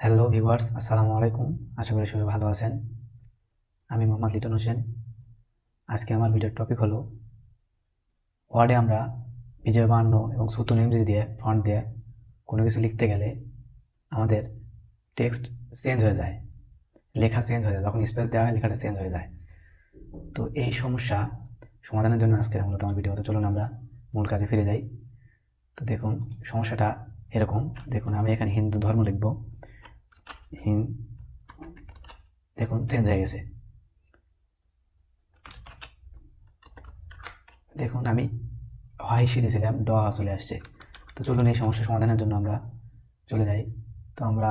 Hello viewers, আসসালামু আলাইকুম। আশা করি সবাই ভালো আছেন। আমি মোহাম্মদ লিটন হোসেন। আজকে আমার ভিডিওর টপিক হলো ওয়ার্ডে আমরা বিজয় বাহান্ন এবং সুতুন এমজি দিয়ে ফন্ট দিয়ে কোনো কিছু লিখতে গেলে আমাদের টেক্সট চেঞ্জ হয়ে যায়, লেখা চেঞ্জ হয়ে যায়। যখন স্পেস দেওয়া হয় লেখাটা চেঞ্জ হয়ে যায়। তো এই সমস্যা সমাধানের জন্য আজকে মূলত আমার ভিডিও। তো চলুন আমরা মূল কাজে ফিরে যাই। তো দেখুন, সমস্যাটা এরকম। দেখুন, আমি এখানে হিন্দু ধর্ম লিখব। দেখুন চেঞ্জ হয়ে গেছে। দেখুন, আমি হাইসি দিয়েছিলাম, ড চলে আসছে। তো চলুন এই সমস্যা সমাধানের জন্য আমরা চলে যাই। তো আমরা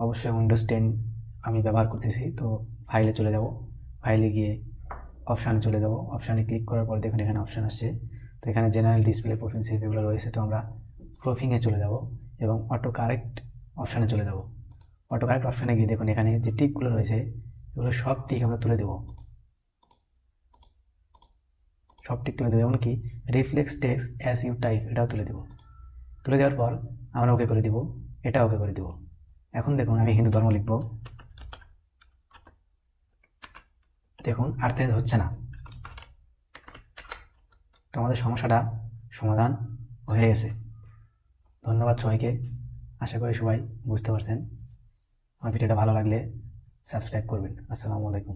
অবশ্যই উইন্ডোজ 10 আমি ব্যবহার করতেছি। তো ফাইলে চলে যাব, ফাইলে গিয়ে অপশানে চলে যাব। অপশানে ক্লিক করার পর দেখুন এখানে অপশান আসছে। তো এখানে জেনারেল ডিসপ্লে, প্রোফিন সেভ এগুলো রয়েছে। তো আমরা প্রোফিংয়ে চলে যাব এবং অটো কারেক্ট অপশানে চলে যাব। অটো কারেক্ট অপশানে গিয়ে দেখুন এখানে যে টিকগুলো রয়েছে এগুলো সব টিক আমরা তুলে দেবো। সব টিক তুলে দেবো, এমনকি reflex text as you type এটাও তুলে দেবো। তুলে দেওয়ার পর আমরা ওকে করে দিব, এটা ওকে করে দিব। এখন দেখুন আমি হিন্দু ধর্ম লিখব। দেখুন আর চেঞ্জ হচ্ছে না। তো আমাদের সমস্যাটা সমাধান হয়ে গেছে। ধন্যবাদ সবাইকে। আশা করি সবাই বুঝতে পারছেন। আমার ভিডিওটা ভালো লাগলে সাবস্ক্রাইব করবেন। আসসালামু আলাইকুম।